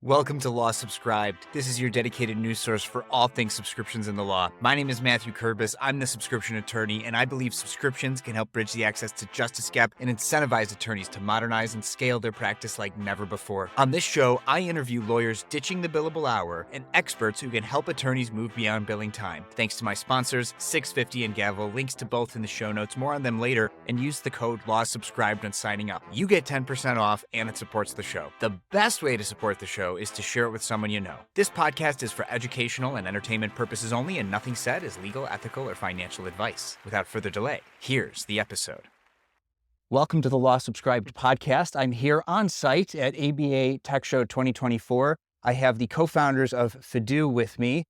Welcome to Law Subscribed. This is your dedicated news source for all things subscriptions in the law. My name is Mathew Kerbis. I'm the subscription attorney, and I believe subscriptions can help bridge the access to justice gap and incentivize attorneys to modernize and scale their practice like never before. On this show, I interview lawyers ditching the billable hour and experts who can help attorneys move beyond billing time. Thanks to my sponsors, 650 and Gavel. Links to both in the show notes. More on them later, and use the code LAWSUBSCRIBED when signing up. You get 10% off, and it supports the show. The best way to support the show is to share it with someone you know. This podcast is for educational and entertainment purposes only, and nothing said is legal, ethical, or financial advice. Without further delay, here's the episode. Welcome to the Law Subscribed podcast. I'm here on site at ABA Tech Show 2024. I have the co-founders of Fidu with me,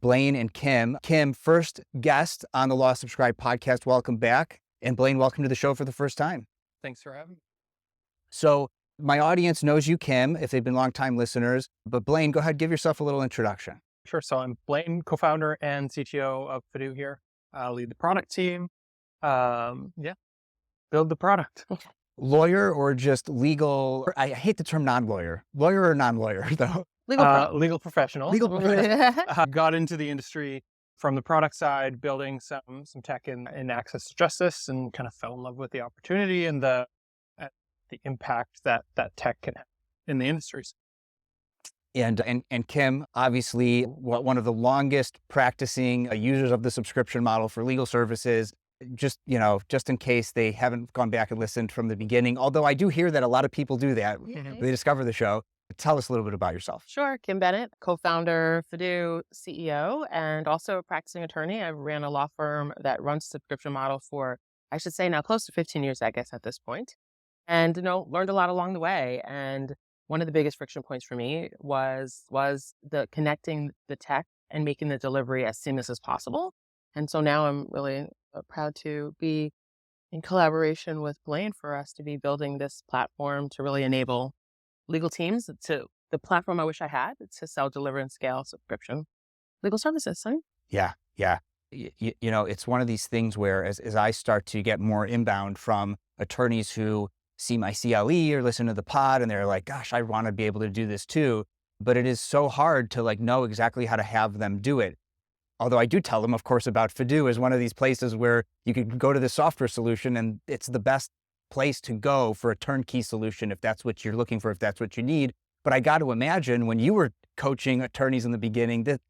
Blaine and Kim. Kim, first guest on the Law Subscribed podcast. Welcome back. And Blaine, welcome to the show for the first time. Thanks for having me. So my audience knows you, Kim, if they've been longtime listeners. But Blaine, go ahead, give yourself a little introduction. Sure. So I'm Blaine, co-founder and CTO of Fidu here. I lead the product team. Build the product. Lawyer or just legal? I hate the term non-lawyer. Lawyer or non-lawyer, though? Legal professional. Legal professional. Got into the industry from the product side, building some tech in access to justice, and kind of fell in love with the opportunity and the impact that tech can have in the industries. And Kim, obviously, one of the longest practicing users of the subscription model for legal services. Just in case they haven't gone back and listened from the beginning. Although I do hear that a lot of people do that. Mm-hmm. They discover the show. Tell us a little bit about yourself. Sure. Kim Bennett, co-founder, Fidu, CEO, and also a practicing attorney. I ran a law firm that runs subscription model for, I should say now, close to 15 years, I guess, at this point. And, learned a lot along the way. And one of the biggest friction points for me was the connecting the tech and making the delivery as seamless as possible. And so now I'm really proud to be in collaboration with Blaine for us to be building this platform to really enable legal teams to the platform I wish I had to sell, deliver, and scale subscription legal services. So. Yeah. It's one of these things where as I start to get more inbound from attorneys who see my CLE or listen to the pod and they're like, gosh, I want to be able to do this too. But it is so hard to know exactly how to have them do it. Although I do tell them, of course, about Fidu as one of these places where you can go to the software solution and it's the best place to go for a turnkey solution if that's what you're looking for, if that's what you need. But I got to imagine when you were coaching attorneys in the beginning that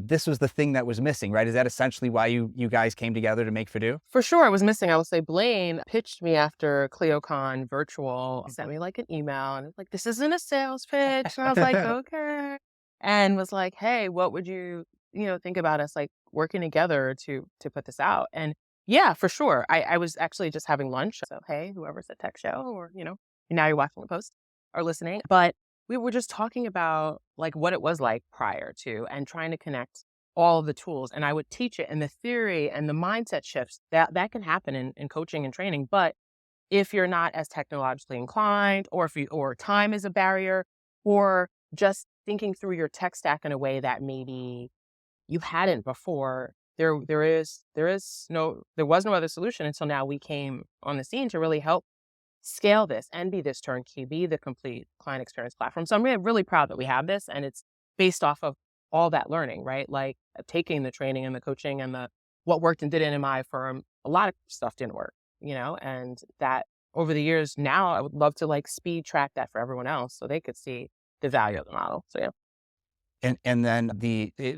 this was the thing that was missing, right? Is that essentially why you guys came together to make Fidu? For sure, it was missing. I will say Blaine pitched me after CleoCon virtual, sent me an email and it's like, this isn't a sales pitch. And I was like, okay. And was like, hey, what would you think about us working together to put this out? And yeah, for sure. I was actually just having lunch. So, hey, whoever's at Tech Show or, now you're watching the post or listening. But we were just talking about what it was like prior to and trying to connect all of the tools. And I would teach it and the theory and the mindset shifts that can happen in coaching and training. But if you're not as technologically inclined or or time is a barrier or just thinking through your tech stack in a way that maybe you hadn't before, there was no other solution until now we came on the scene to really help scale this and be this turnkey, be the complete client experience platform. So I'm really proud that we have this, and it's based off of all that learning, right? Taking the training and the coaching and what worked and didn't in my firm. A lot of stuff didn't work, and that over the years now I would love to speed track that for everyone else so they could see the value of the model. So yeah. And then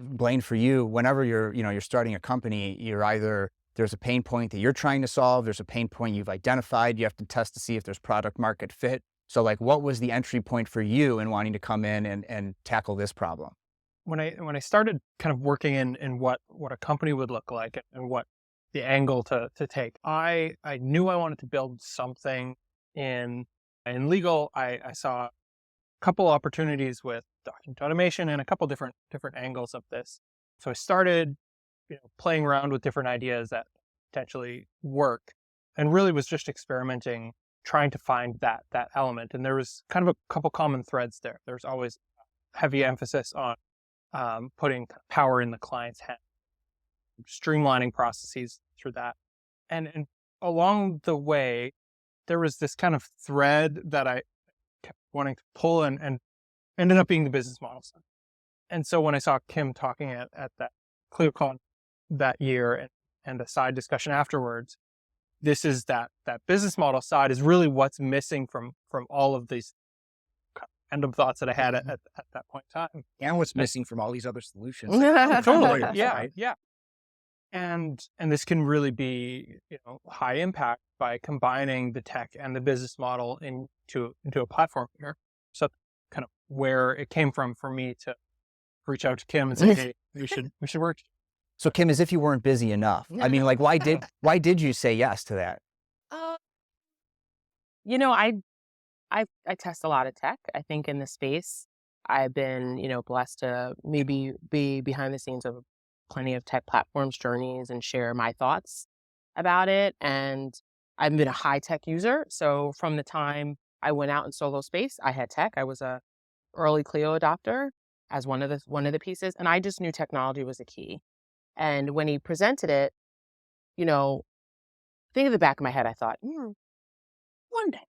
Blaine, for you, whenever you're starting a company, you're either there's a pain point that you're trying to solve, there's a pain point you've identified, you have to test to see if there's product market fit. So what was the entry point for you in wanting to come in and tackle this problem? When I started kind of working in what a company would look like and what the angle to take, I knew I wanted to build something in legal. I saw a couple opportunities with document automation and a couple different angles of this. So I started playing around with different ideas that potentially work and really was just experimenting, trying to find that element. And there was kind of a couple common threads there. There's always heavy emphasis on putting power in the client's hand, streamlining processes through that. And along the way, there was this kind of thread that I kept wanting to pull and ended up being the business model side. And so when I saw Kim talking at that CleoCon that year and a side discussion afterwards, this is that business model side is really what's missing from all of these random thoughts that I had at that point in time. And what's missing from all these other solutions. Totally. Right? Yeah. And this can really be, high impact by combining the tech and the business model into a platform here. So kind of where it came from for me to reach out to Kim and say, hey, we should work. So Kim, as if you weren't busy enough. I mean, like, why did you say yes to that? I test a lot of tech. I think in this space, I've been, blessed to maybe be behind the scenes of plenty of tech platforms, journeys, and share my thoughts about it. And I've been a high tech user. So from the time I went out in solo space, I had tech. I was a early Clio adopter as one of the pieces. And I just knew technology was a key. And when he presented it, think in the back of my head, I thought, one day,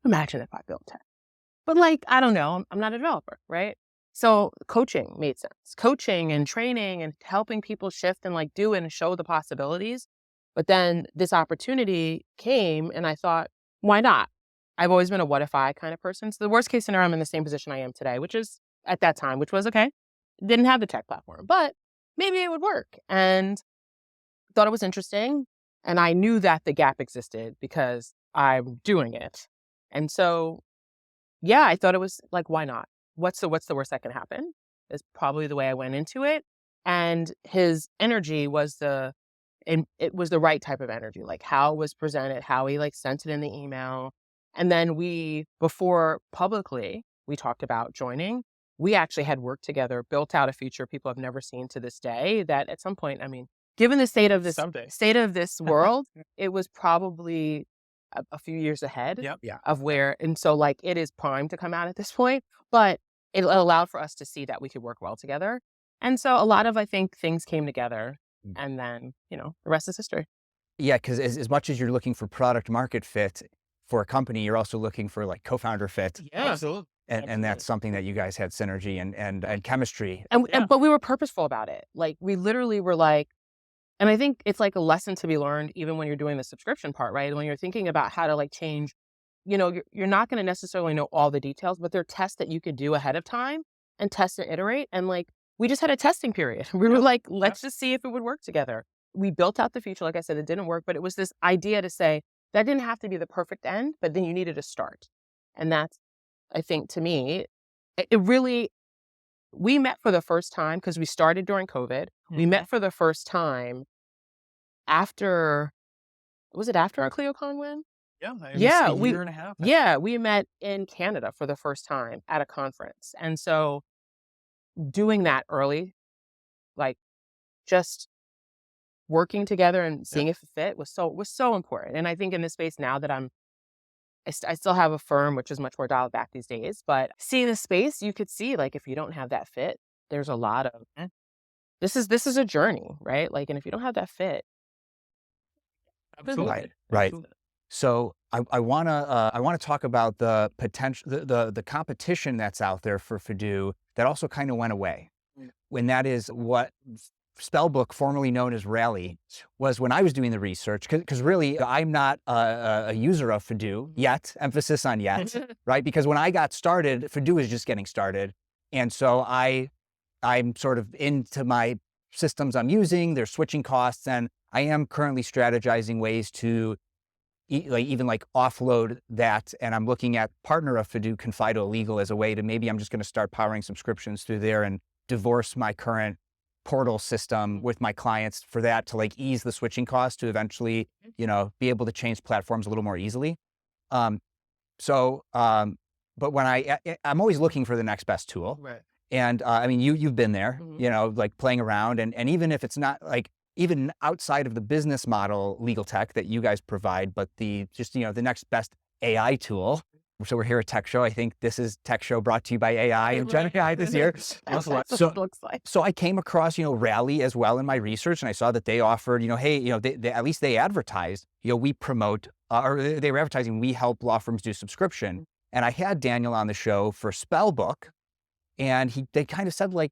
imagine if I built tech. But I don't know, I'm not a developer, right? So coaching made sense. Coaching and training and helping people shift and do and show the possibilities. But then this opportunity came and I thought, why not? I've always been a what if I kind of person. So the worst case scenario, I'm in the same position I am today, which is at that time, which was okay. Didn't have the tech platform, but maybe it would work. And thought it was interesting. And I knew that the gap existed because I'm doing it. And so, yeah, I thought it was why not? What's the worst that can happen? Is probably the way I went into it. And his energy was it was the right type of energy, how it was presented, how he sent it in the email. And then before publicly, we talked about joining. We actually had worked together, built out a feature people have never seen to this day that at some point, given the state of this world, it was probably a few years ahead of where, and so it is primed to come out at this point, but it allowed for us to see that we could work well together. And so a lot of, I think, things came together and then, the rest is history. Yeah, because as much as you're looking for product market fit for a company, you're also looking for co-founder fit. Yeah, absolutely. And that's something that you guys had synergy and chemistry. But we were purposeful about it. We literally were and I think it's a lesson to be learned even when you're doing the subscription part, right? When you're thinking about how to change, you're not going to necessarily know all the details, but there are tests that you could do ahead of time and test and iterate. And we just had a testing period. We were let's just see if it would work together. We built out the feature. Like I said, it didn't work, but it was this idea to say that didn't have to be the perfect end, but then you needed to start. And that's, I think, to me, we met for the first time because we started during COVID. We met for the first time was it after our CleoCon win? Yeah. A year and a half. Yeah, we met in Canada for the first time at a conference. And so doing that early, just working together and seeing if it fit was so important. And I think in this space now that I still have a firm, which is much more dialed back these days, but seeing the space, you could see if you don't have that fit, there's a lot of, this is a journey, right? And if you don't have that fit. Absolutely. Right. Absolutely. So I want to talk about the potential, the competition that's out there for Fidu that also kind of went away. When that is what Spellbook, formerly known as Rally, was when I was doing the research, because really I'm not a user of Fidu yet, emphasis on yet, right? Because when I got started, Fidu is just getting started. And so I'm sort of into my systems I'm using, their switching costs, and I am currently strategizing ways to even offload that. And I'm looking at partner of Fidu, Confido Legal, as a way to maybe I'm just going to start powering subscriptions through there and divorce my current portal system with my clients for that to ease the switching costs to eventually, be able to change platforms a little more easily. But when I'm always looking for the next best tool. Right. And you've been there, playing around, and even if it's not even outside of the business model Legaltech that you guys provide, but the next best AI tool. So we're here at Tech Show. I think this is Tech Show brought to you by AI and Gen AI this year. That's what it looks like. So I came across, Rally as well in my research, and I saw that they offered, hey, they at least they advertised, we promote, or they were advertising, we help law firms do subscription. And I had Daniel on the show for Spellbook, And they kind of said like,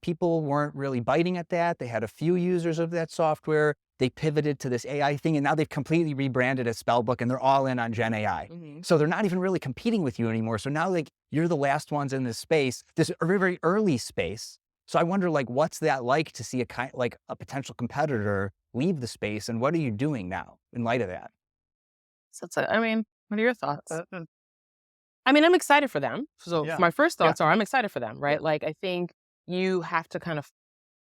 people weren't really biting at that. They had a few users of that software. They pivoted to this AI thing, and now they've completely rebranded as Spellbook, and they're all in on Gen AI. So they're not even really competing with you anymore. So now like you're the last ones in this space, this very, very early space. So I wonder like, what's that like to see a potential competitor leave the space, and what are you doing now in light of that? So what are your thoughts? I'm excited for them. So my first thoughts are I'm excited for them, right? Yeah. Like I think you have to kind of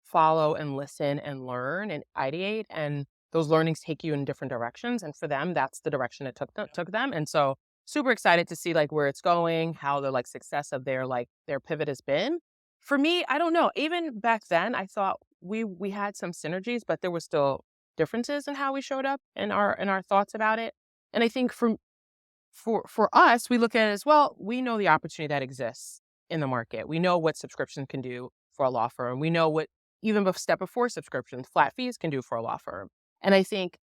follow and listen and learn and ideate, and those learnings take you in different directions. And for them, that's the direction it took them. And so super excited to see like where it's going, how the like success of their pivot has been. For me, I don't know. Even back then, I thought we had some synergies, but there were still differences in how we showed up and our thoughts about it. And I think for us, we look at it as well. We know the opportunity that exists in the market. We know what subscription can do for a law firm. We know what even a step before subscriptions, flat fees can do for a law firm. And I think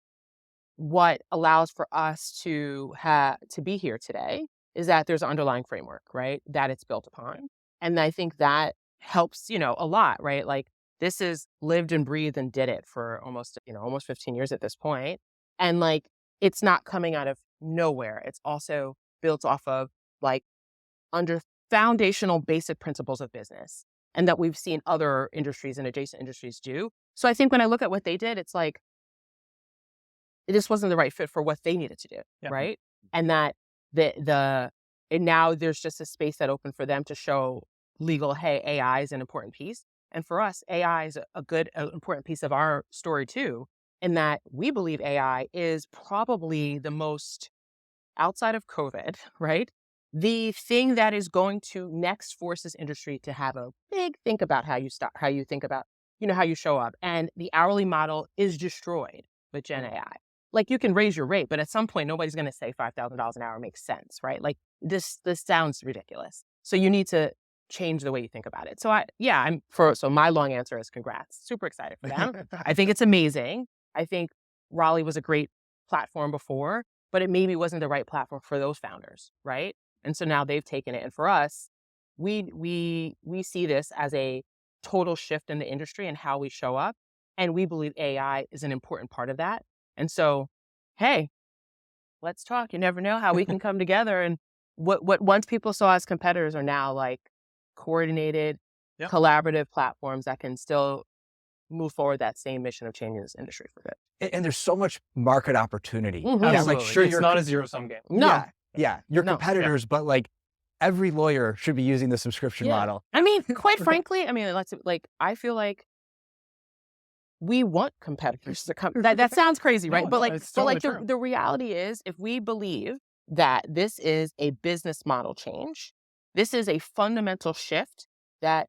what allows for us to be here today is that there's an underlying framework, right, that it's built upon. And I think that helps, a lot, right? Like this is lived and breathed and did it for almost 15 years at this point. And like, it's not coming out of nowhere. It's also built off of like under foundational basic principles of business, and that we've seen other industries and adjacent industries do. So I think when I look at what they did, it's like, it just wasn't the right fit for what they needed to do. Right. And that and now there's just a space that opened for them to show legal, hey, AI is an important piece. And for us, AI is a good, important piece of our story too, in that we believe AI is probably the most, outside of COVID, right? The thing that is going to next force this industry to have a big think about how you think about, how you show up. And the hourly model is destroyed with Gen AI. Like you can raise your rate, but at some point, nobody's going to say $5,000 an hour makes sense, right? Like this sounds ridiculous. So you need to change the way you think about it. So my long answer is congrats. Super excited for them. I think it's amazing. I think Raleigh was a great platform before, but it maybe wasn't the right platform for those founders, right? And so now they've taken it. And for us, we see this as a total shift in the industry and how we show up. And we believe AI is an important part of that. And so, hey, let's talk. You never know how we can come together. And what once people saw as competitors are now like coordinated, collaborative platforms that can still move forward that same mission of changing this industry for good. And there's so much market opportunity. Absolutely. Like, sure, it's not a zero-sum game. No. Yeah. You're competitors, but like every lawyer should be using the subscription model. Quite frankly, I feel like we want competitors to come. That sounds crazy, right? The reality is, if we believe that this is a business model change, this is a fundamental shift that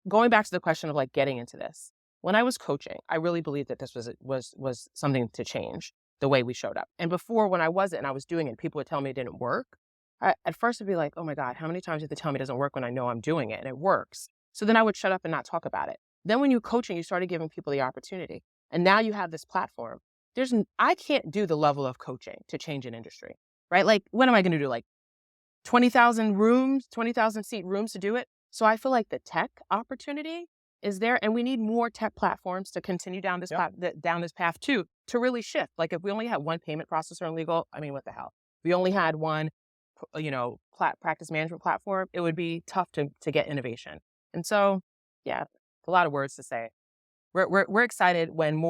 going back to the question of like getting into this. When I was coaching, I really believed that this was something to change the way we showed up. And before, when I wasn't and I was doing it, people would tell me it didn't work. At first, I'd be like, oh my God, how many times did they tell me it doesn't work when I know I'm doing it and it works? So then I would shut up and not talk about it. Then when you're coaching, you started giving people the opportunity. And now you have this platform. I can't do the level of coaching to change an industry, right? Like, what am I going to do? Like 20,000 seat rooms to do it? So I feel like the tech opportunity is there, and we need more tech platforms to continue down this path too, to really shift. Like if we only had one payment processor in legal, what the hell? If we only had one, practice management platform, it would be tough to get innovation. And so, a lot of words to say. We're excited when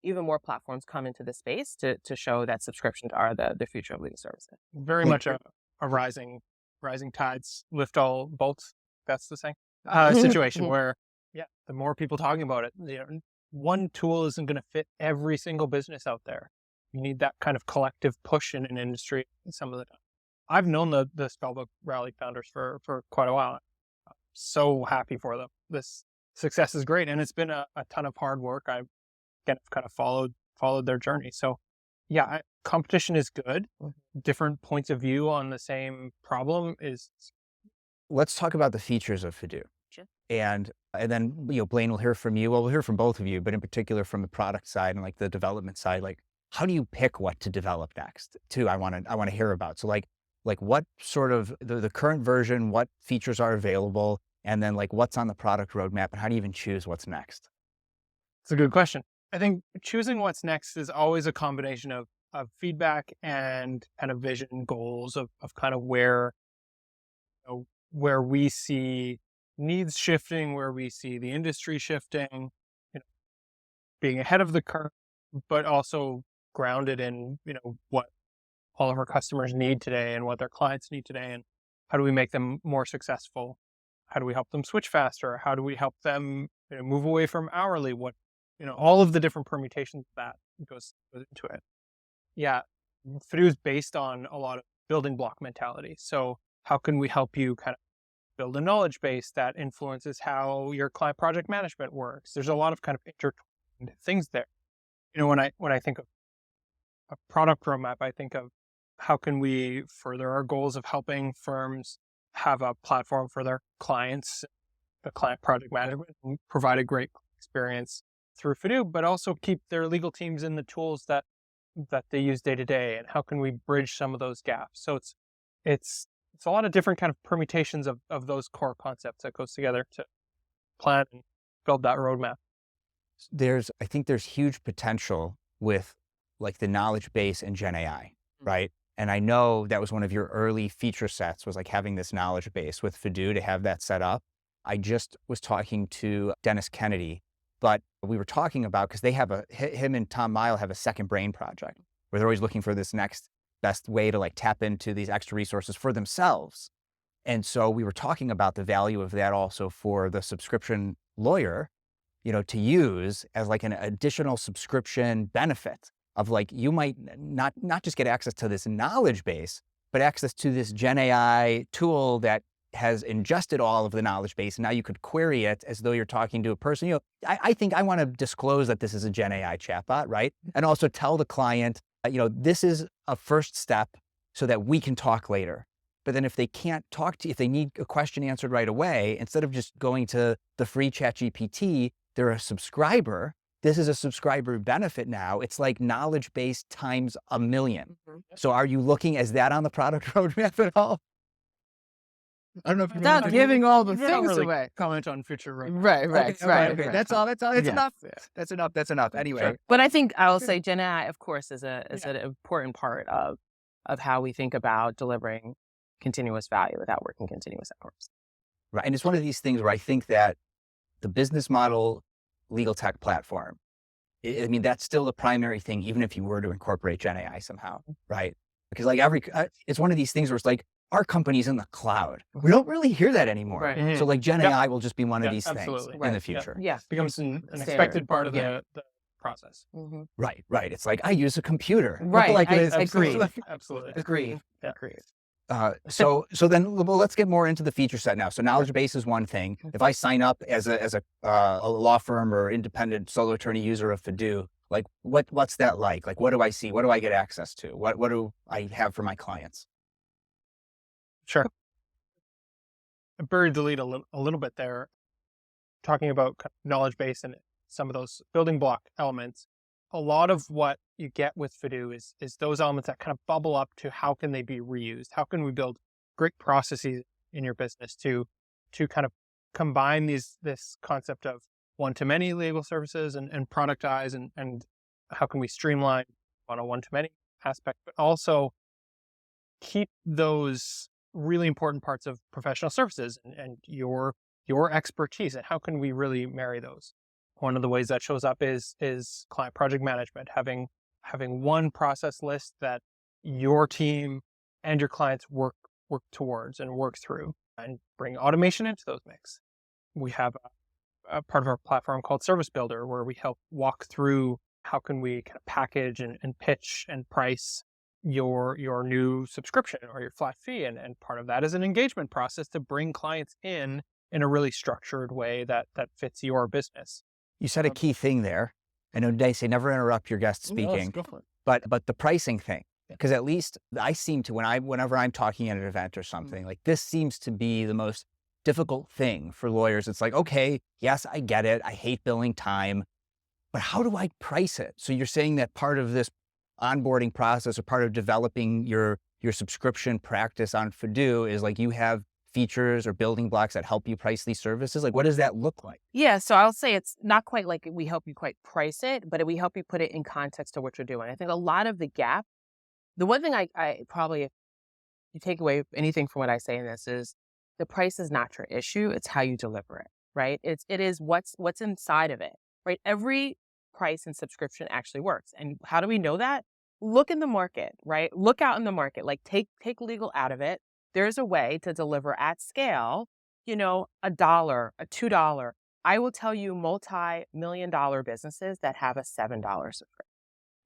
even more platforms come into the space to show that subscriptions are the future of legal services. Very much a rising tides lift all boats. That's the saying. Situation where, the more people talking about it, one tool isn't going to fit every single business out there. You need that kind of collective push in an industry some of the time. I've known the Spellbook Raleigh founders for quite a while. I'm so happy for them. This success is great, and it's been a ton of hard work. I've kind of followed their journey. So, competition is good. Different points of view on the same problem is. Let's talk about the features of Fidu. Sure. And then, Blaine will hear from you. Well, we'll hear from both of you, but in particular from the product side and like the development side, like how do you pick what to develop next too? I want to hear about. So like, like what sort of the current version, what features are available, and then like what's on the product roadmap, and how do you even choose what's next? It's a good question. I think choosing what's next is always a combination of feedback and kind of vision goals of kind of where, where we see needs shifting, where we see the industry shifting, being ahead of the curve, but also grounded in, what all of our customers need today and what their clients need today, and how do we make them more successful? How do we help them switch faster? How do we help them move away from hourly? What, all of the different permutations that goes into it. Yeah, Fidu is based on a lot of building block mentality. So how can we help you kind of build a knowledge base that influences how your client project management works? There's a lot of kind of intertwined things there. When I think of a product roadmap, I think of how can we further our goals of helping firms have a platform for their clients, the client project management, and provide a great experience through Fidu, but also keep their legal teams in the tools that they use day to day, and how can we bridge some of those gaps? So it's a lot of different kind of permutations of those core concepts that goes together to plan and build that roadmap. I think there's huge potential with like the knowledge base and Gen AI, right? And I know that was one of your early feature sets, was like having this knowledge base with Fidu to have that set up. I just was talking to Dennis Kennedy, but we were talking about, because they have him and Tom Mile have a second brain project where they're always looking for this next best way to like tap into these extra resources for themselves. And so we were talking about the value of that also for the subscription lawyer, to use as like an additional subscription benefit of like, you might not just get access to this knowledge base, but access to this Gen AI tool that has ingested all of the knowledge base. And now you could query it as though you're talking to a person. I think I want to disclose that this is a Gen AI chatbot, right? And also tell the client, this is a first step so that we can talk later. But then if they can't talk to you, if they need a question answered right away, instead of just going to the free ChatGPT, they're a subscriber. This is a subscriber benefit now. It's like knowledge base times 1,000,000. So are you looking as that on the product roadmap at all? I don't know if you're Without giving all the don't things really away. Comment on future roadmap. Right. Okay. That's all. That's Yeah. enough. Yeah. That's enough. Anyway. Sure. But I think I will say Gen AI, of course, is an important part of how we think about delivering continuous value without working continuous hours. Right. And it's one of these things where I think that the business model Legaltech platform, I mean, that's still the primary thing, even if you were to incorporate Gen AI somehow, right? Because like it's one of these things where it's like, our company's in the cloud. We don't really hear that anymore. Right. So like Gen Yep. AI will just be one of these absolutely. things in the future. Yeah. Becomes an Standard. expected part of the process. Mm-hmm. Right. It's like, I use a computer. Right. Like, I Absolutely. agree. Absolutely. Agree. Yeah. Agreed. So then let's get more into the feature set now. So knowledge base is one thing. If I sign up as a law firm or independent solo attorney user of Fidu, like what's that like? Like, what do I see? What do I get access to? What do I have for my clients? Sure. I buried the lead a little bit there, talking about knowledge base and some of those building block elements. A lot of what you get with Fidu is those elements that kind of bubble up to how can they be reused? How can we build great processes in your business to kind of combine this concept of one-to-many legal services and productize and how can we streamline on a one-to-many aspect, but also keep those really important parts of professional services and your expertise, and how can we really marry those? One of the ways that shows up is client project management, having one process list that your team and your clients work towards and work through, and bring automation into those mix. We have a part of our platform called Service Builder, where we help walk through how can we kind of package and pitch and price your new subscription or your flat fee. And part of that is an engagement process to bring clients in a really structured way that fits your business. You said a key thing there. I know they say never interrupt your guest speaking, Go for it. but the pricing thing, because at least I seem to, whenever I'm talking at an event or something, like this seems to be the most difficult thing for lawyers. It's like, okay, yes, I get it. I hate billing time, but how do I price it? So you're saying that part of this onboarding process or part of developing your your subscription practice on Fidu is like you have features or building blocks that help you price these services? Like, what does that look like? Yeah, so I'll say it's not quite like we help you quite price it, but we help you put it in context to what you're doing. I think a lot of the gap, the one thing I probably, if you take away anything from what I say in this, is the price is not your issue. It's how you deliver it, right? It is what's inside of it, right? Every price and subscription actually works. And how do we know that? Look in the market, right? Look out in the market, like take legal out of it. There's a way to deliver at scale, $1, a $2. I will tell you multi-million-dollar businesses that have a $7 subscription,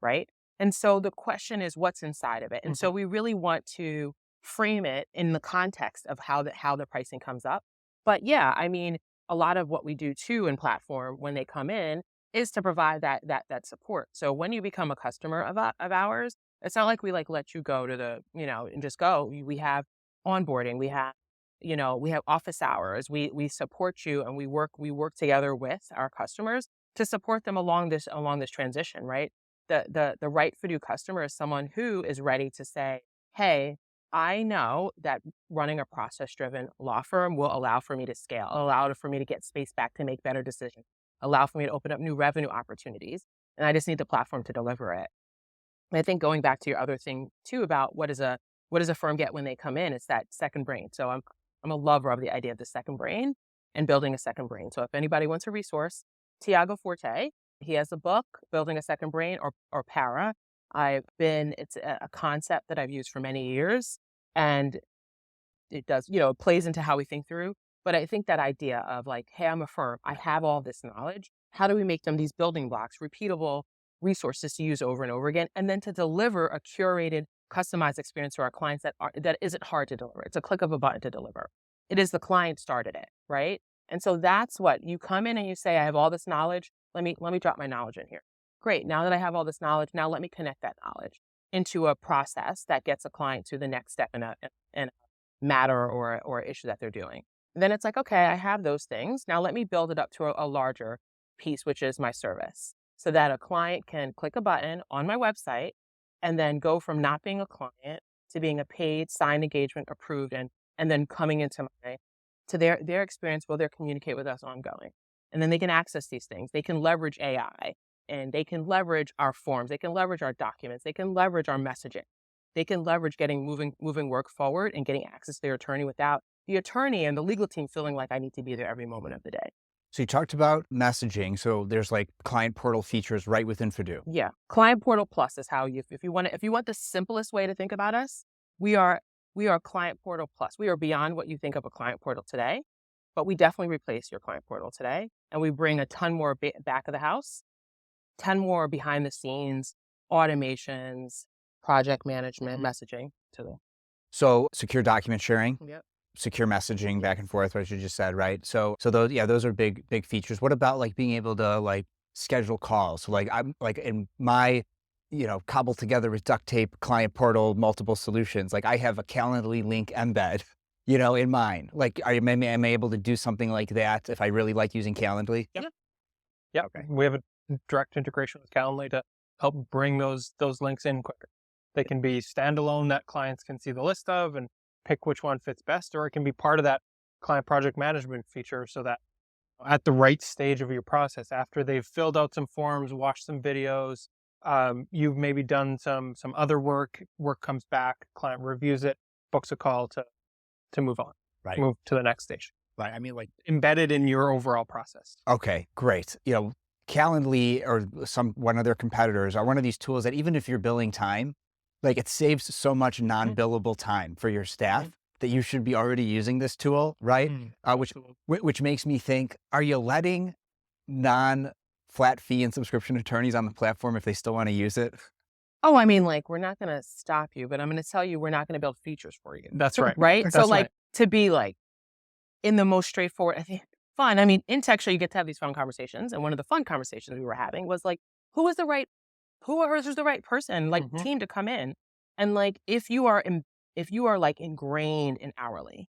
right? And so the question is what's inside of it. And so we really want to frame it in the context of how the pricing comes up. But yeah, I mean, a lot of what we do too in platform when they come in is to provide that support. So when you become a customer of ours, it's not like we like let you go to the, and just go. We have onboarding, we have office hours, we support you, and we work together with our customers to support them along this transition, right? The right Fidu customer is someone who is ready to say, hey, I know that running a process-driven law firm will allow for me to scale, allow for me to get space back to make better decisions, allow for me to open up new revenue opportunities, and I just need the platform to deliver it. And I think going back to your other thing too about what does a firm get when they come in, it's that second brain. So I'm a lover of the idea of the second brain and building a second brain. So if anybody wants a resource, Tiago Forte, he has a book, Building a Second Brain, or Para. It's a concept that I've used for many years, and it does, it plays into how we think through. But I think that idea of like, hey, I'm a firm, I have all this knowledge. How do we make them these building blocks, repeatable resources to use over and over again, and then to deliver a curated, customized experience to our clients that isn't hard to deliver. It's a click of a button to deliver. It is the client started it, right? And so that's what you come in and you say, I have all this knowledge. Let me drop my knowledge in here. Great. Now that I have all this knowledge, now let me connect that knowledge into a process that gets a client to the next step in a matter or issue that they're doing. And then it's like, okay, I have those things. Now let me build it up to a larger piece, which is my service, so that a client can click a button on my website and then go from not being a client to being a paid, signed engagement, approved, and then coming into their experience will they communicate with us ongoing. And then they can access these things. They can leverage AI, and they can leverage our forms. They can leverage our documents. They can leverage our messaging. They can leverage getting moving work forward and getting access to their attorney without the attorney and the legal team feeling like I need to be there every moment of the day. So you talked about messaging. So there's like client portal features right within Fidu. Yeah. Client Portal Plus is how if you want the simplest way to think about us, we are Client Portal Plus. We are beyond what you think of a client portal today, but we definitely replace your client portal today. And we bring a ton more back of the house, 10 more behind the scenes, automations, project management, messaging to them. So secure document sharing. Yep. Secure messaging back and forth, what you just said, right? So those are big features. What about like being able to like schedule calls? So like I'm like in my, cobbled together with duct tape client portal, multiple solutions. Like I have a Calendly link embed, in mine. Like am I able to do something like that if I really like using Calendly? Yep. Okay. We have a direct integration with Calendly to help bring those links in quicker. They can be standalone that clients can see the list of and pick which one fits best, or it can be part of that client project management feature so that at the right stage of your process, after they've filled out some forms, watched some videos, you've maybe done some other work comes back, client reviews it, books a call to move on, right? Move to the next station. Right. I mean, like embedded in your overall process. Okay, great. Calendly or one of their competitors are one of these tools that even if you're billing time, like it saves so much non-billable time for your staff that you should be already using this tool, right? Which makes me think, are you letting non-flat fee and subscription attorneys on the platform if they still want to use it? Oh, I mean, like, we're not going to stop you, but I'm going to tell you we're not going to build features for you. That's right. Right? That's so like right. To be like in the most straightforward, I think fun. I mean, in tech show, you get to have these fun conversations. And one of the fun conversations we were having was like, who's the right person, like team to come in. And like, if you are like ingrained in hourly,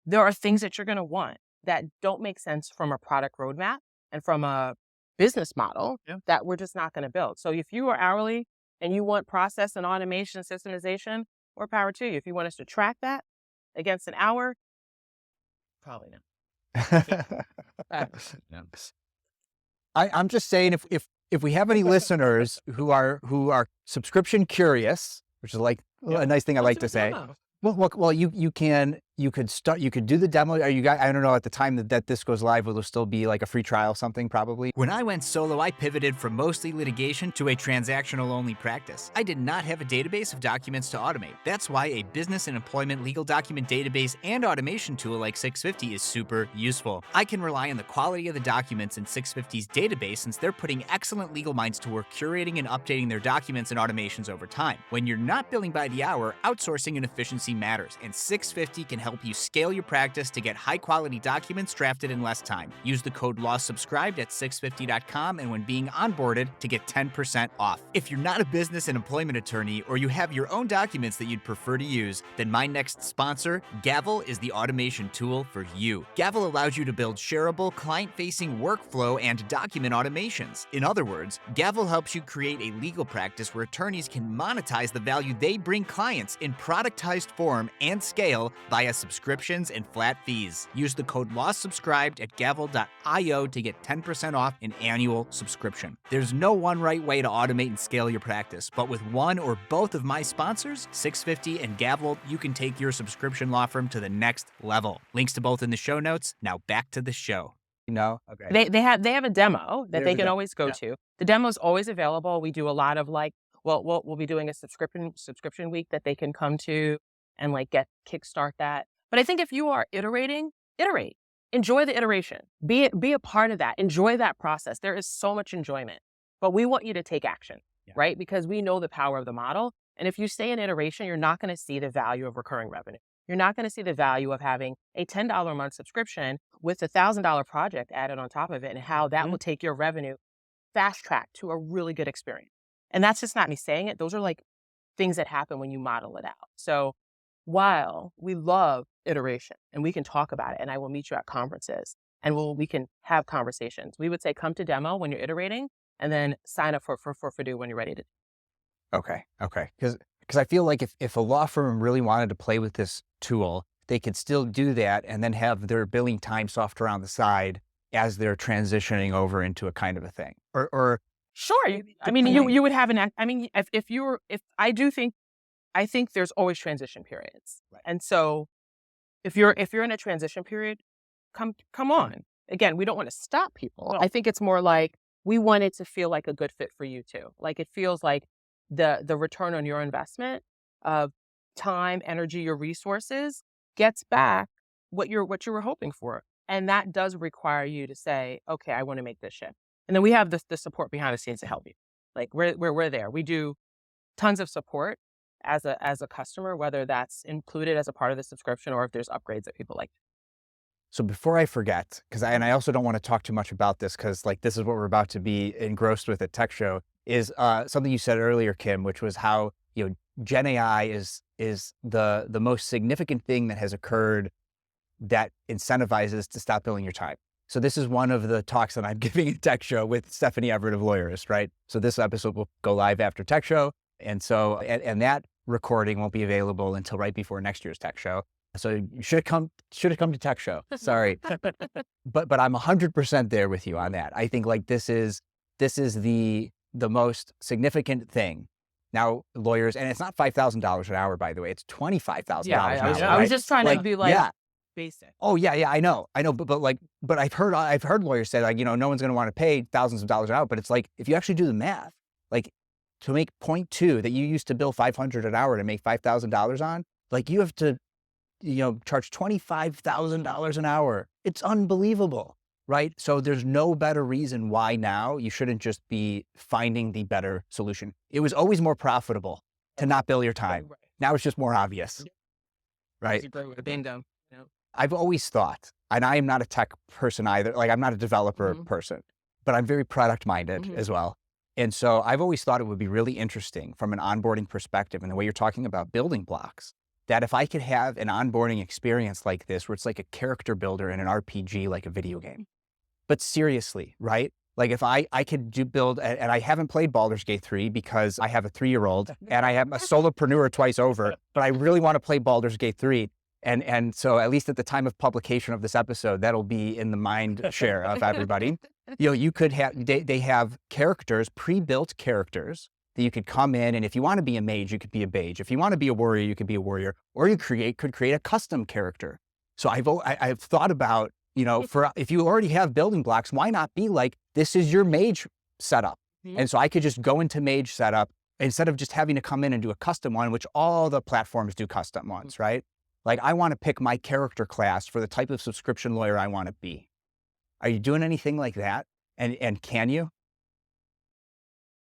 there are things that you're going to want that don't make sense from a product roadmap and from a business model that we're just not going to build. So if you are hourly and you want process and automation, systemization, more power to you. If you want us to track that against an hour, probably not. No. I'm just saying, if we have any listeners who are subscription curious, which is like a nice thing I like to say. Well, you could do the demo. Are you guys, I don't know, at the time that this goes live, will there still be like a free trial, something probably? When I went solo, I pivoted from mostly litigation to a transactional only practice. I did not have a database of documents to automate. That's why a business and employment legal document database and automation tool like 650 is super useful. I can rely on the quality of the documents in 650's database since they're putting excellent legal minds to work curating and updating their documents and automations over time. When you're not billing by the hour, outsourcing and efficiency matters, and 650 can help you scale your practice to get high-quality documents drafted in less time. Use the code LAWSUBSCRIBED at 650.com and when being onboarded to get 10% off. If you're not a business and employment attorney or you have your own documents that you'd prefer to use, then my next sponsor, Gavel, is the automation tool for you. Gavel allows you to build shareable, client-facing workflow and document automations. In other words, Gavel helps you create a legal practice where attorneys can monetize the value they bring clients in productized form and scale via subscriptions and flat fees. Use the code LAWSUBSCRIBED at gavel.io to get 10% off an annual subscription. There's no one right way to automate and scale your practice, but with one or both of my sponsors, 650 and Gavel, you can take your subscription law firm to the next level. Links to both in the show notes. Now back to the show. No? Okay. They have a demo that they can always go Yeah. to. The demo is always available. We do a lot of like, we'll be doing a subscription week that they can come to and like kickstart that. But I think if you are iterating, iterate. Enjoy the iteration. Be a part of that. Enjoy that process. There is so much enjoyment. But we want you to take action, right? Because we know the power of the model. And if you stay in iteration, you're not going to see the value of recurring revenue. You're not going to see the value of having a $10 a month subscription with a $1,000 project added on top of it and how that will take your revenue fast track to a really good experience. And that's just not me saying it. Those are like things that happen when you model it out. So while we love iteration and we can talk about it and I will meet you at conferences and we can have conversations, we would say come to demo when you're iterating and then sign up for Fidu when you're ready to. Okay. Because I feel like if a law firm really wanted to play with this tool, they could still do that and then have their billing time software on the side as they're transitioning over into a kind of a thing. Or sure. I mean, you would have I think there's always transition periods. Right. And so if you're in a transition period, come on. Again, we don't want to stop people. No. I think it's more like we want it to feel like a good fit for you too. Like it feels like the return on your investment of time, energy, your resources gets back what you were hoping for. And that does require you to say, okay, I want to make this shift. And then we have the support behind the scenes to help you. Like we're there. We do tons of support as a customer, whether that's included as a part of the subscription or if there's upgrades that people like. So before I forget, I also don't want to talk too much about this because like this is what we're about to be engrossed with at Tech Show, is something you said earlier, Kim, which was how, Gen AI is the most significant thing that has occurred that incentivizes to stop billing your time. So this is one of the talks that I'm giving at Tech Show with Stephanie Everett of Lawyerist, right? So this episode will go live after Tech Show. And so, and that recording won't be available until right before next year's Tech Show. So you should have come to Tech Show. Sorry. But I'm 100% there with you on that. I think like this is the most significant thing. Now, lawyers, and it's not $5,000 an hour, by the way, it's $25,000 an hour. I was just trying to be like basic. Oh yeah, I know. But I've heard lawyers say like, no one's going to want to pay thousands of dollars an hour. But it's like, if you actually do the math, like to make 0.2 that you used to bill $500 an hour to make $5,000 on, like you have to, charge $25,000 an hour. It's unbelievable, right? So there's no better reason why now you shouldn't just be finding the better solution. It was always more profitable to not bill your time. Right. Now it's just more obvious, right? I've always thought, and I am not a tech person either, like I'm not a developer person, but I'm very product minded as well. And so I've always thought it would be really interesting from an onboarding perspective and the way you're talking about building blocks, that if I could have an onboarding experience like this, where it's like a character builder in an RPG, like a video game. But seriously, right? Like if I could build, and I haven't played Baldur's Gate 3 because I have a 3-year-old and I am a solopreneur twice over, but I really want to play Baldur's Gate 3. And so at least at the time of publication of this episode, that'll be in the mind share of everybody. You could have, they have characters, pre-built characters that you could come in, and if you want to be a mage, you could be a mage. If you want to be a warrior, you could be a warrior, or you could create a custom character. So I've thought about, for if you already have building blocks, why not be like, this is your mage setup. And so I could just go into mage setup instead of just having to come in and do a custom one, which all the platforms do custom ones, right? Like I want to pick my character class for the type of subscription lawyer I want to be. Are you doing anything like that? And can you?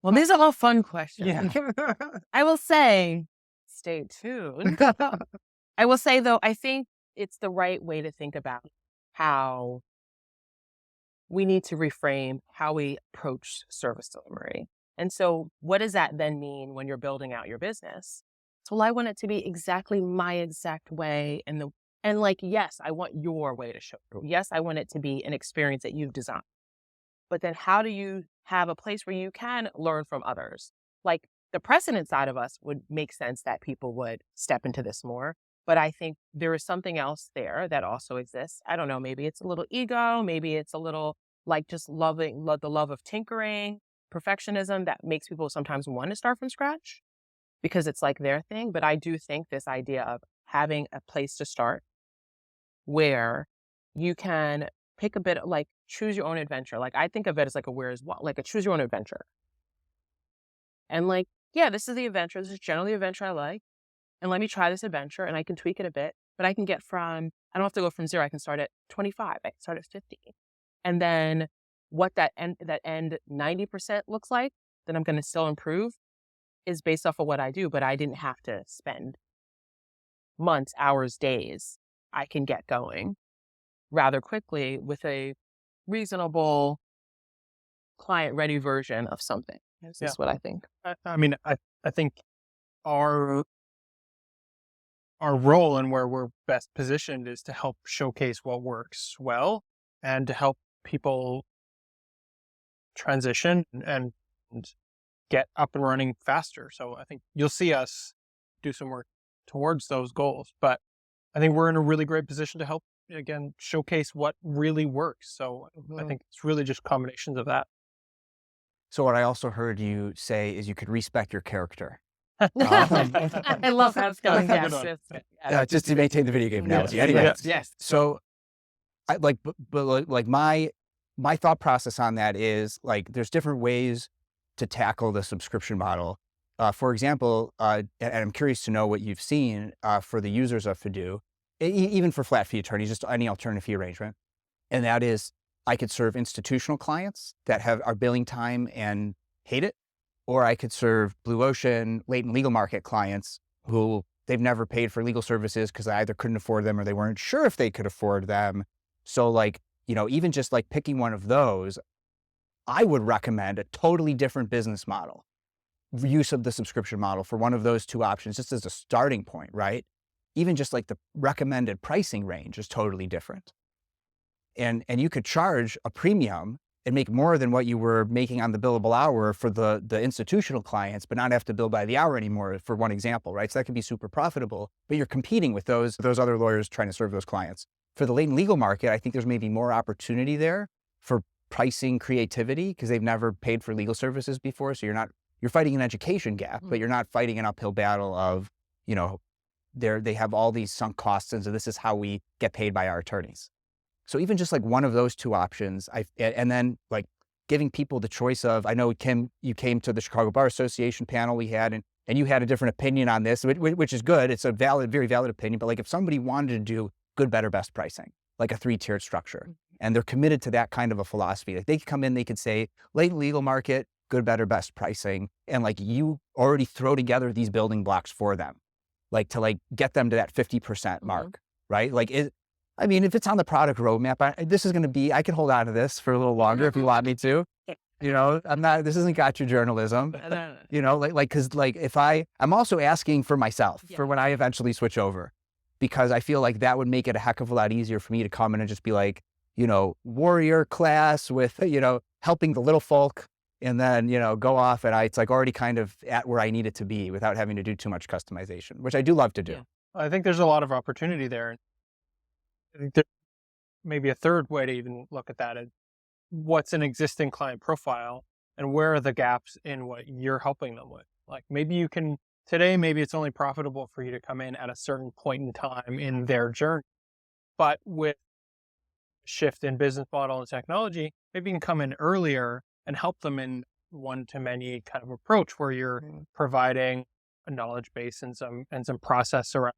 Well, these are all fun questions. Yeah. I will say, stay tuned. I will say, though, I think it's the right way to think about how we need to reframe how we approach service delivery. And so what does that then mean when you're building out your business? So, well, I want it to be exactly my exact way. And yes, I want your way to show through. Yes, I want it to be an experience that you've designed. But then how do you have a place where you can learn from others? Like the precedent side of us would make sense that people would step into this more. But I think there is something else there that also exists. I don't know, maybe it's a little ego, maybe it's a little like just the love of tinkering, perfectionism that makes people sometimes want to start from scratch because it's like their thing. But I do think this idea of having a place to start where you can pick a bit of like choose your own adventure. Like I think of it as like a choose your own adventure. And like, yeah, this is the adventure. This is generally the adventure I like. And let me try this adventure and I can tweak it a bit, but I don't have to go from 0. I can start at 25. I can start at 50. And then what that end 90% looks like that I'm going to still improve is based off of what I do, but I didn't have to spend months, hours, days. I can get going rather quickly with a reasonable client ready version of something. This is what I think. I think our role and where we're best positioned is to help showcase what works well and to help people transition and get up and running faster. So I think you'll see us do some work towards those goals, but I think we're in a really great position to help, again, showcase what really works. So I think it's really just combinations of that. So what I also heard you say is you could respect your character. I love how it's going. Yes. Just to maintain the video game analogy. Yes. Anyway, Yes. So I like my thought process on that is like, there's different ways to tackle the subscription model. For example, and I'm curious to know what you've seen for the users of Fidu, even for flat fee attorneys, just any alternative fee arrangement. And that is, I could serve institutional clients that are billing time and hate it, or I could serve blue ocean, latent legal market clients who they've never paid for legal services because they either couldn't afford them or they weren't sure if they could afford them. So like, even just like picking one of those, I would recommend a totally different business model, use of the subscription model for one of those two options, just as a starting point, right? Even just like the recommended pricing range is totally different. And you could charge a premium and make more than what you were making on the billable hour for the institutional clients, but not have to bill by the hour anymore, for one example, right? So that could be super profitable, but you're competing with those other lawyers trying to serve those clients. For the latent legal market, I think there's maybe more opportunity there for pricing creativity because they've never paid for legal services before. So you're fighting an education gap, but you're not fighting an uphill battle of, they have all these sunk costs. And so this is how we get paid by our attorneys. So even just like one of those two options, and then like giving people the choice of, I know Kim, you came to the Chicago Bar Association panel we had, and you had a different opinion on this, which is good. It's a very valid opinion. But like if somebody wanted to do good, better, best pricing, like a 3-tiered structure, and they're committed to that kind of a philosophy, like they could come in, they could say latent legal market, good, better, best pricing, and like you already throw together these building blocks for them, like to like get them to that 50% mark, right? Like if it's on the product roadmap, this is going to be, I can hold on to this for a little longer if you want me to. This isn't gotcha journalism. Cause like if I'm also asking for myself for when I eventually switch over, because I feel like that would make it a heck of a lot easier for me to come in and just be like, warrior class with, helping the little folk, and then, go off, and it's like already kind of at where I need it to be without having to do too much customization, which I do love to do. Yeah. I think there's a lot of opportunity there. I think there's maybe a third way to even look at that is what's an existing client profile and where are the gaps in what you're helping them with. Like maybe today, maybe it's only profitable for you to come in at a certain point in time in their journey. But with shift in business model and technology, maybe you can come in earlier and help them in one-to-many kind of approach where you're providing a knowledge base and some process around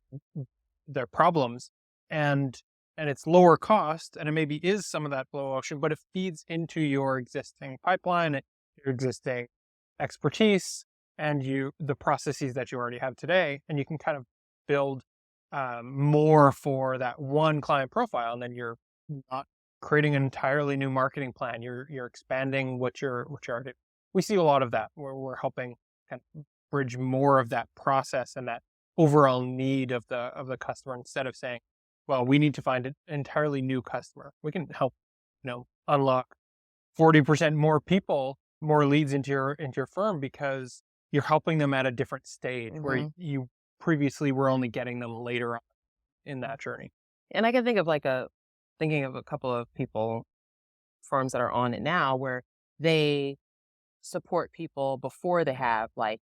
their problems, and it's lower cost, and it maybe is some of that blue ocean, but it feeds into your existing pipeline, your existing expertise, and the processes that you already have today, and you can kind of build more for that one client profile, and then you're not creating an entirely new marketing plan. You're expanding what you're already. We see a lot of that where we're helping kind of bridge more of that process and that overall need of the customer, instead of saying, well, we need to find an entirely new customer. We can help, unlock 40% more people, more leads into your firm, because you're helping them at a different stage where you previously were only getting them later on in that journey. And I can think of thinking of a couple of firms that are on it now where they support people before they have like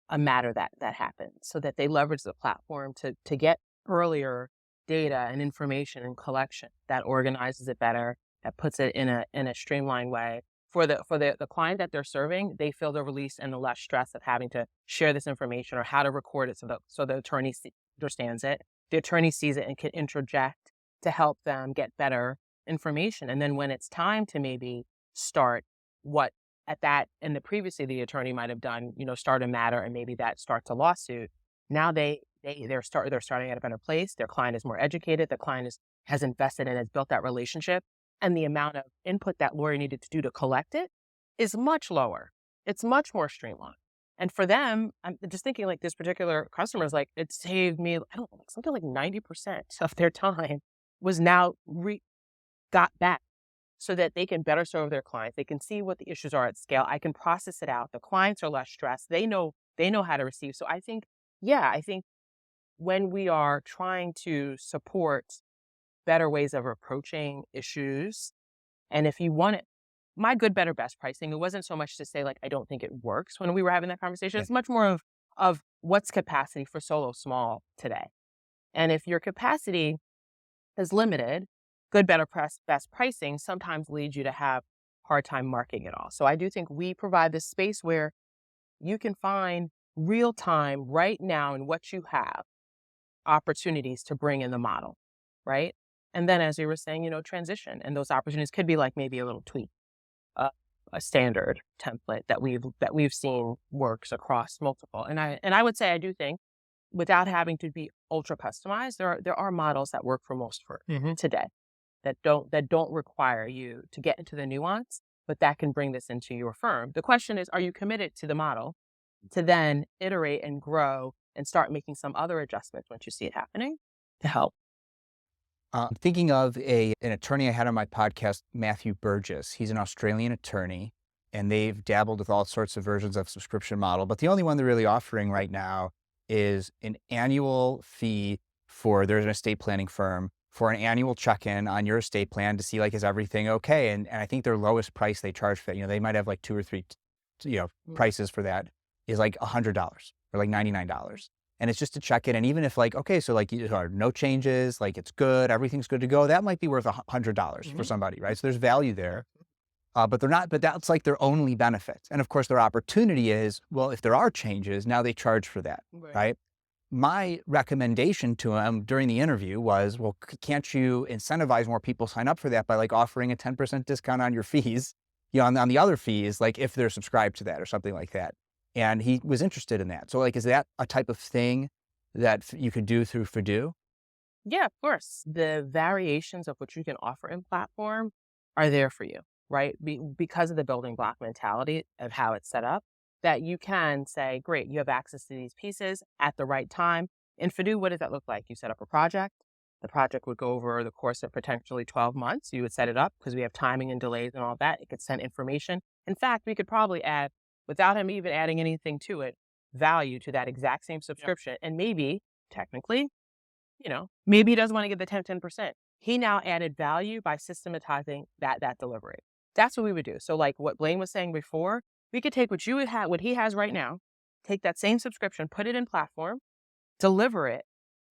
a matter that happens, so that they leverage the platform to get earlier data and information and collection that organizes it better, that puts it in a streamlined way for the client that they're serving. They feel the release and the less stress of having to share this information or how to record it so the attorney understands it. The attorney sees it and can interject to help them get better information. And then when it's time to maybe start what at that, and previously the attorney might have done, start a matter and maybe that starts a lawsuit. Now they're starting at a better place. Their client is more educated. The client has invested and has built that relationship. And the amount of input that lawyer needed to do to collect it is much lower. It's much more streamlined. And for them, I'm just thinking like this particular customer is like, it saved me, something like 90% of their time was now got back, so that they can better serve their clients. They can see what the issues are at scale. I can process it out. The clients are less stressed. They know how to receive. So I think when we are trying to support better ways of approaching issues, and if you want it, my good, better, best pricing, it wasn't so much to say like, I don't think it works when we were having that conversation. It's much more of what's capacity for solo small today. And if your capacity is limited, good, better, best pricing sometimes leads you to have a hard time marketing it all. So I do think we provide this space where you can find real time right now in what you have opportunities to bring in the model, right? And then as you were saying, transition, and those opportunities could be like maybe a little tweak, a standard template that we've seen works across multiple. And I would say I do think, without having to be ultra customized, there are models that work for most firms today that don't require you to get into the nuance, but that can bring this into your firm. The question is, are you committed to the model to then iterate and grow and start making some other adjustments once you see it happening to help? I'm thinking of an attorney I had on my podcast, Mathew Kerbis. He's an Australian attorney, and they've dabbled with all sorts of versions of subscription model, but the only one they're really offering right now is an annual fee there's an estate planning firm, for an annual check-in on your estate plan to see like, is everything okay? And I think their lowest price they charge for, they might have like 2 or 3, prices for that is like $100 or like $99. And it's just to check in. And even if like, okay, so like no changes, like it's good, everything's good to go, that might be worth $100 for somebody, right? So there's value there. But that's like their only benefit. And of course their opportunity is, well, if there are changes, now they charge for that, right? My recommendation to him during the interview was, well, can't you incentivize more people sign up for that by like offering a 10% discount on your fees, on the other fees, like if they're subscribed to that or something like that. And he was interested in that. So like, is that a type of thing that you could do through Fidu? Yeah, of course. The variations of what you can offer in platform are there for you, right? Because of the building block mentality of how it's set up, that you can say, great, you have access to these pieces at the right time. In Fidu, what does that look like? You set up a project, The project would go over the course of potentially 12 months. You would set it up because we have timing and delays and all that. It could send information. In fact, we could probably add, without him even adding anything to it, value to that exact same subscription. And maybe, technically, maybe he doesn't want to get the 10%. He now added value by systematizing that delivery. That's what we would do. So like what Blaine was saying before, we could take what he has right now, take that same subscription, put it in platform, deliver it,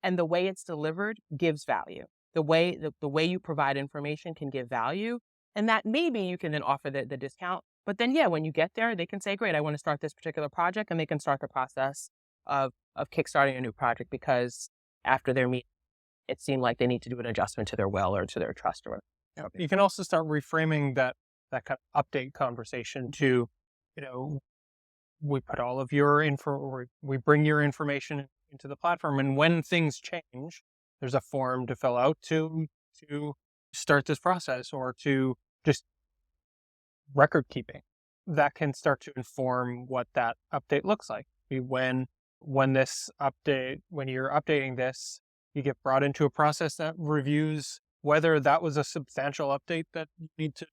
and the way it's delivered gives value. The way you provide information can give value, and that maybe you can then offer the discount. But then, when you get there, they can say, great, I want to start this particular project, and they can start the process of kickstarting a new project because after their meeting, it seemed like they need to do an adjustment to their well or to their trust or whatever. You can also start reframing that kind of update conversation to, we put all of your info, or we bring your information into the platform, and when things change, there's a form to fill out to start this process, or to just record keeping that can start to inform what that update looks like. When you're updating this, you get brought into a process that reviews whether that was a substantial update that you need to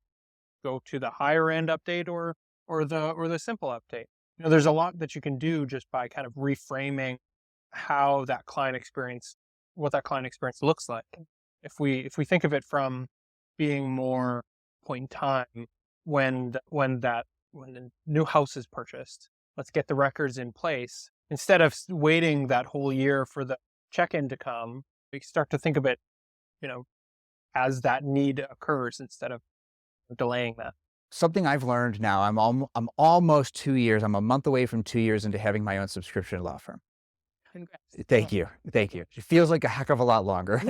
go to the higher end update or the simple update. There's a lot that you can do just by kind of reframing what that client experience looks like. If we think of it from being more point in time, when the new house is purchased, let's get the records in place instead of waiting that whole year for the check-in to come. We start to think of it, as that need occurs instead of delaying that. Something I've learned now, I'm almost 2 years, I'm a month away from 2 years into having my own subscription law firm. Congrats. Thank you. It feels like a heck of a lot longer.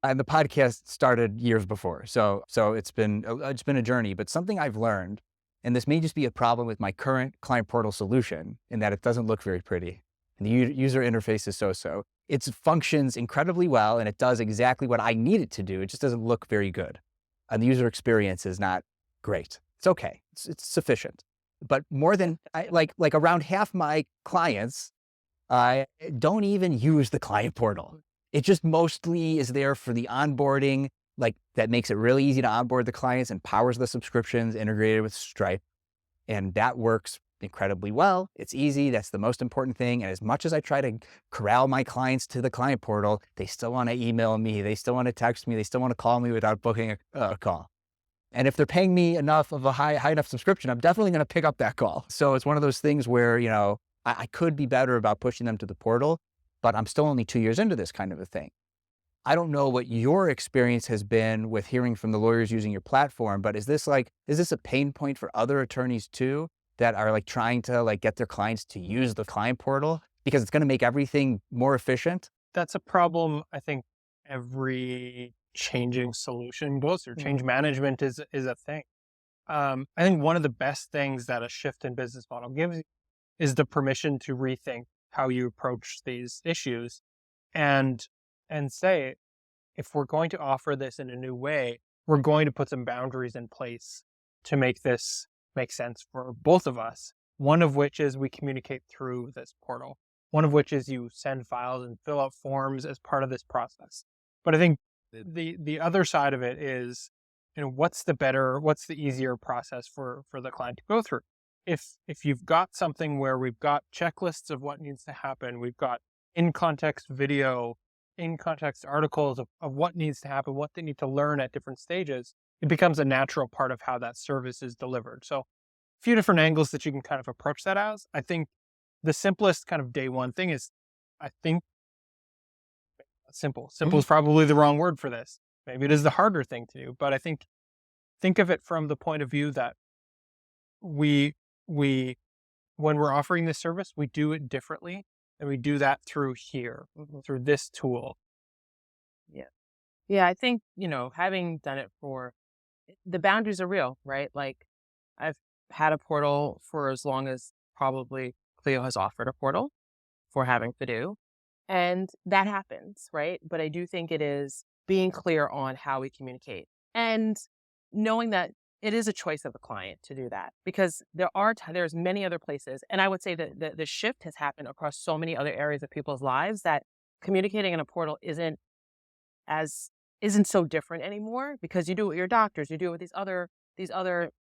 And the podcast started years before. So it's been a journey, but something I've learned, and this may just be a problem with my current client portal solution, in that it doesn't look very pretty. And the user interface is so. It functions incredibly well, and it does exactly what I need it to do. It just doesn't look very good. And the user experience is not great. It's okay. It's sufficient. But more than, like around half my clients, I don't even use the client portal. It just mostly is there for the onboarding, that makes it really easy to onboard the clients and powers the subscriptions integrated with Stripe. And that works incredibly well. It's easy. That's the most important thing. And as much as I try to corral my clients to the client portal, they still want to email me. They still want to text me. They still want to call me without booking a call. And if they're paying me enough of a high enough subscription, I'm definitely going to pick up that call. So it's one of those things where, I could be better about pushing them to the portal, but I'm still only 2 years into this kind of a thing. I don't know what your experience has been with hearing from the lawyers using your platform, but is this a pain point for other attorneys too, that are trying to get their clients to use the client portal because it's going to make everything more efficient? That's a problem I think every changing solution goes through. Change management is a thing. I think one of the best things that a shift in business model gives you is the permission to rethink how you approach these issues and say, if we're going to offer this in a new way, we're going to put some boundaries in place to make this make sense for both of us. One of which is we communicate through this portal. One of which is you send files and fill out forms as part of this process. But I think the other side of it is, what's the easier process for the client to go through? If you've got something where we've got checklists of what needs to happen, we've got in-context video, in-context articles of what needs to happen, what they need to learn at different stages, it becomes a natural part of how that service is delivered. So a few different angles that you can kind of approach that as. I think the simplest kind of day one thing is, simple. Simple is probably the wrong word for this. Maybe it is the harder thing to do, but I think of it from the point of view that we when we're offering this service, we do it differently, and we do that through through this tool. Yeah, I think, having done it the boundaries are real, right? I've had a portal for as long as probably Clio has offered a portal for having Fidu, and that happens, right? But I do think it is being clear on how we communicate and knowing that it is a choice of the client to do that, because there's many other places. And I would say that the shift has happened across so many other areas of people's lives that communicating in a portal isn't isn't so different anymore because you do it with your doctors, you do it with these other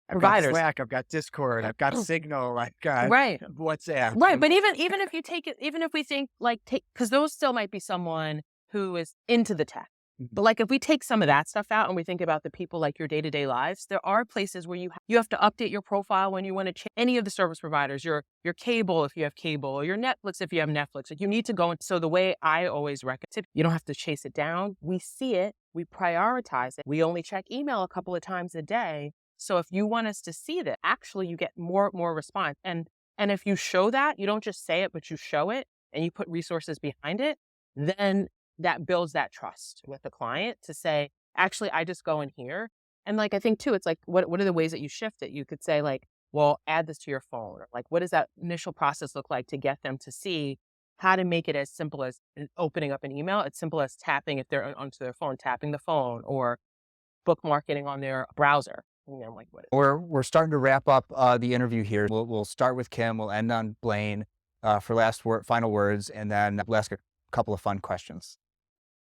I've got providers. Slack, I've got Discord, I've got Signal, I've got Right. WhatsApp. Right. But even if you take it, even if we think because those still might be someone who is into the tech. But like if we take some of that stuff out and we think about the people like your day-to-day lives, there are places where you have to update your profile when you want to change any of the service providers, your cable if you have cable, or your Netflix if you have Netflix. Like you need to go. So the way I always recommend, you don't have to chase it down. We see it, we prioritize it. We only check email a couple of times a day. So if you want us to see that, actually you get more response. And if you show that, you don't just say it, but you show it and you put resources behind it, then that builds that trust with the client to say, actually, I just go in here. And like, I think too, it's like, what are the ways that you shift it? You could say like, well, add this to your phone. Or like, what does that initial process look like to get them to see how to make it as simple as opening up an email, as simple as tapping, if they're onto their phone, tapping the phone, or bookmarking on their browser. Like what? We're starting to wrap up the interview here. We'll start with Kim. We'll end on Blaine for final words, and then we'll ask a couple of fun questions.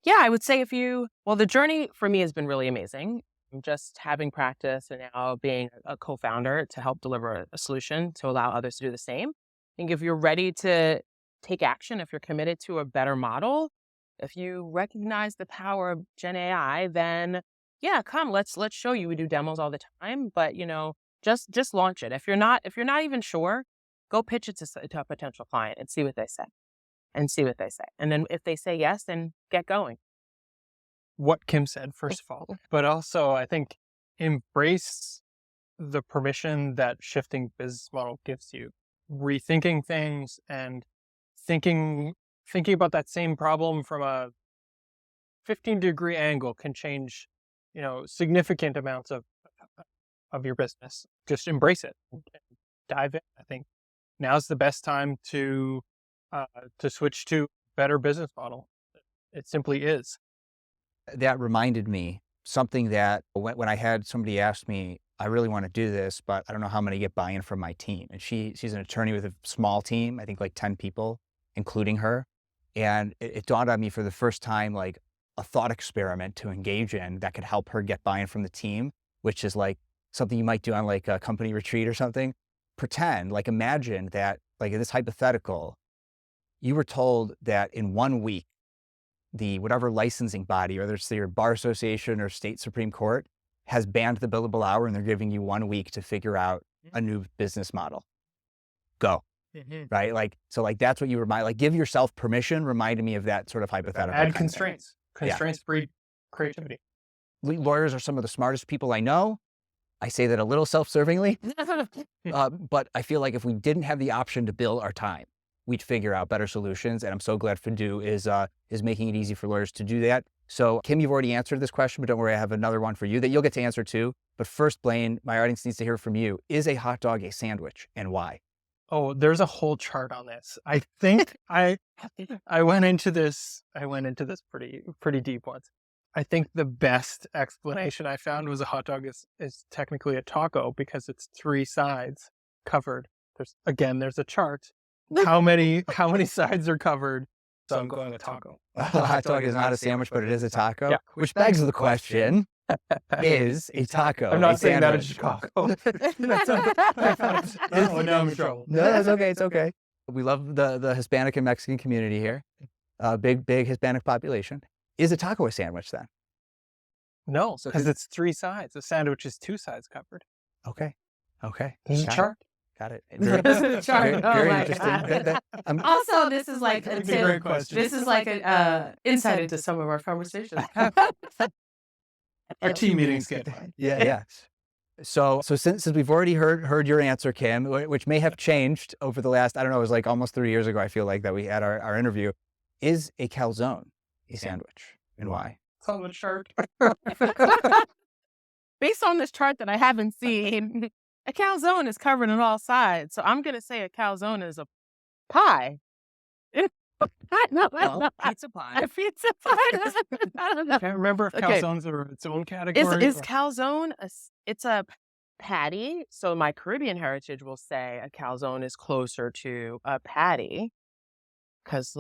Yeah, I would say the journey for me has been really amazing. Just having practice and now being a co-founder to help deliver a solution to allow others to do the same. I think if you're ready to take action, if you're committed to a better model, if you recognize the power of Gen AI, then yeah, come, let's show you. We do demos all the time, but just launch it. If you're not even sure, go pitch it to a potential client and see what they say. And then if they say yes, then get going. What Kim said, first of all, but also I think embrace the permission that shifting business model gives you. Rethinking things and thinking about that same problem from a 15-degree angle can change, significant amounts of your business. Just embrace it. Dive in. I think now's the best time to switch to better business model. It simply is. That reminded me something that when I had somebody ask me, I really want to do this, but I don't know how I'm going to get buy-in from my team. And she's an attorney with a small team, I think like 10 people, including her. And it dawned on me for the first time, like a thought experiment to engage in that could help her get buy-in from the team, which is like something you might do on like a company retreat or something. Imagine that, like in this hypothetical, you were told that in 1 week, the whatever licensing body, whether it's your bar association or state Supreme Court, has banned the billable hour, and they're giving you 1 week to figure out a new business model. Go. Right? That's what you remind, give yourself permission, reminded me of that sort of hypothetical. Add constraints. Constraints breed creativity. Lawyers are some of the smartest people I know. I say that a little self-servingly, but I feel like if we didn't have the option to bill our time, we'd figure out better solutions. And I'm so glad Fidu is making it easy for lawyers to do that. So Kim, you've already answered this question, but don't worry, I have another one for you that you'll get to answer too. But first, Blaine, my audience needs to hear from you. Is a hot dog a sandwich, and why? Oh, there's a whole chart on this. I think I went into this pretty deep once. I think the best explanation I found was a hot dog is technically a taco because it's 3 sides covered. There's a chart. How many sides are covered? So I'm going with taco. A hot dog is not a sandwich, but it is a taco. Yeah. Which begs the question, is a taco I'm not a saying that in sandwich? Chicago. Now I'm in trouble. No, that's okay. It's okay. We love the Hispanic and Mexican community here. Big Hispanic population. Is a taco a sandwich then? No, because it's 3 sides. A sandwich is 2 sides covered. Okay. There's a chart. Got it. Very, very interesting. Also, this is like That's a great question. This is like an insight into some of our conversations. Our team meetings get fun. Yeah. So since we've already heard your answer, Kim, which may have changed over the last, I don't know, it was like almost 3 years ago, I feel like, that we had our interview. Is a calzone a sandwich, and why? It's on the chart. Based on this chart that I haven't seen, a calzone is covered on all sides. So I'm going to say a calzone is a pie. No, pizza pie. A pizza pie. I don't know. Can't remember if calzones are its own category. Is calzone it's a patty? So my Caribbean heritage will say a calzone is closer to a patty because,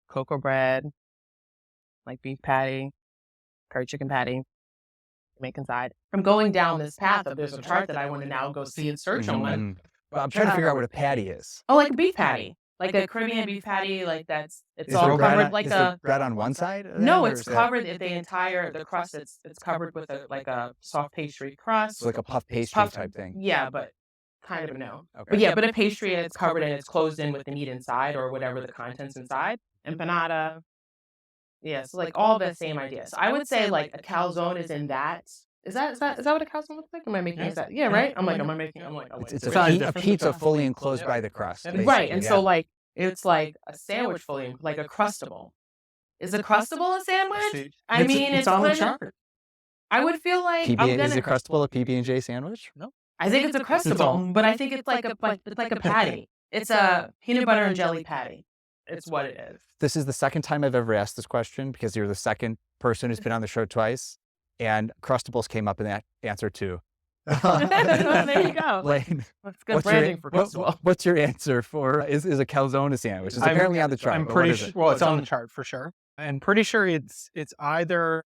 cocoa bread, like beef patty, curry chicken patty, Jamaican side. From going down this path of there's a chart that I want to now go see and search on one. Well, I'm trying to figure out what a patty is. Oh, like a beef patty. Like a Caribbean beef patty, like it's Is all there bread covered on- like is a there bread on one side? of no, that, or it's is that- covered the crust. It's covered with a soft pastry crust. So like a puff pastry Puff- type thing. Yeah, but kind of no. Okay. But yeah, but a pastry and it's covered and it's closed in with the meat inside or whatever the contents inside. Empanada. Yeah, so like all the same ideas. So I would say like a calzone is in that. Is that what a calzone looks like? Am I making that? Yeah, right. I'm like, It's Size a difference. pizza fully enclosed by the crust. Right, right. basically, And yeah. so like it's like a sandwich fully like a crustable. Is a crustable a sandwich? I mean, it's on the kind of- chart. I would feel like I'm Is gonna. it crustable a PB&J sandwich? I think it's a crustable, but I think it's like a patty. It's a peanut butter and jelly patty. It's what it is. This is the second time I've ever asked this question because you're the second person who's been on the show twice, and crustables came up in that answer too. There you go. Blaine, That's good branding for crustable. what's your answer for is a calzone a sandwich? It's I'm- apparently on the chart. I'm but pretty what is sure. it? Well, it's on the chart for sure. And pretty sure it either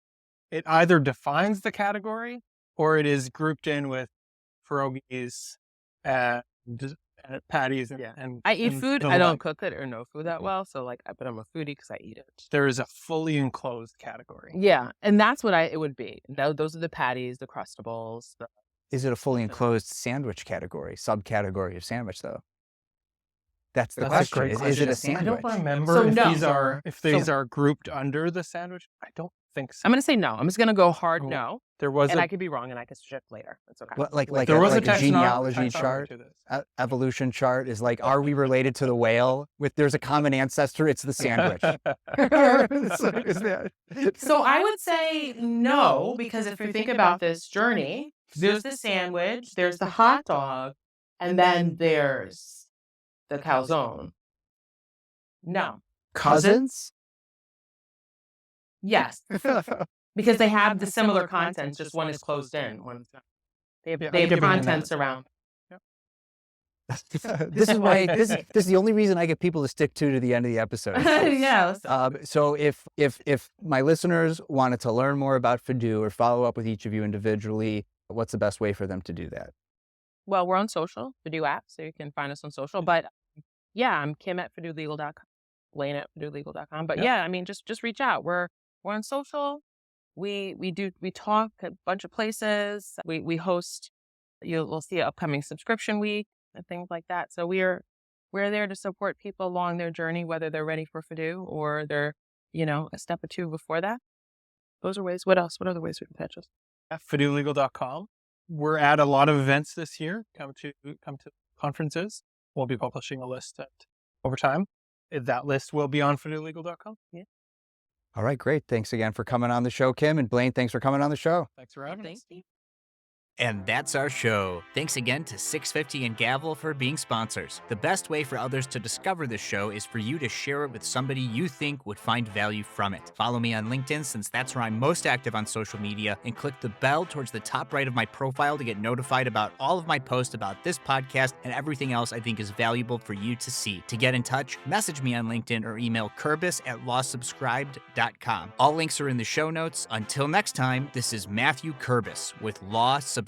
defines the category or it is grouped in with pierogies and patties. And I eat and food. the I don't like. cook it or know food that well. So like, but I'm a foodie because I eat it. There is a fully enclosed category. Yeah, and that's what it would be. Those are the patties, the crustables. Is it a fully enclosed sandwich category, subcategory of sandwich though? That's the That's a question. great Is it question. a I sandwich? don't remember So if no. these are grouped under the sandwich. I don't think so. I'm gonna say no. I'm just gonna go hard Oh, no, There was and a I could be wrong, and I could shift later. That's okay. What, like there was like a taxonomy genealogy chart, to this. evolution chart is like, are we related to the whale? There's a common ancestor. It's the sandwich. Is that? So I would say no, because if you think about this journey, there's the sandwich, there's the hot dog, and then there's the calzone. No. Cousins? Yes, because they have the similar contents. Just one is closed in. One's not. They have, Yeah, they I'm have giving them contents that. around. This is why this is the only reason I get people to stick to the end of the episode. Yeah. So if my listeners wanted to learn more about Fidu or follow up with each of you individually, what's the best way for them to do that? Well, we're on social, Fidu app, so you can find us on social. But yeah, I'm Kim at FiduLegal.com, Blaine at FiduLegal.com. But yeah, I mean, just reach out. We're on social. We talk a bunch of places. We host. We'll see an upcoming subscription week and things like that. So we're there to support people along their journey, whether they're ready for Fidu or they're a step or two before that. Those are ways. What else? What other ways we can catch us? At FiduLegal.com. We're at a lot of events this year. Come to conferences. We'll be publishing a list over time. That list will be on FiduLegal.com. Yeah. All right, great. Thanks again for coming on the show, Kim, and Blaine. Thanks for coming on the show. Thanks for having us. Thank you. And that's our show. Thanks again to 650 and Gavel for being sponsors. The best way for others to discover this show is for you to share it with somebody you think would find value from it. Follow me on LinkedIn since that's where I'm most active on social media, and click the bell towards the top right of my profile to get notified about all of my posts about this podcast and everything else I think is valuable for you to see. To get in touch, message me on LinkedIn or email Kerbis@lawsubscribed.com. All links are in the show notes. Until next time, this is Mathew Kerbis with Law Subscribed.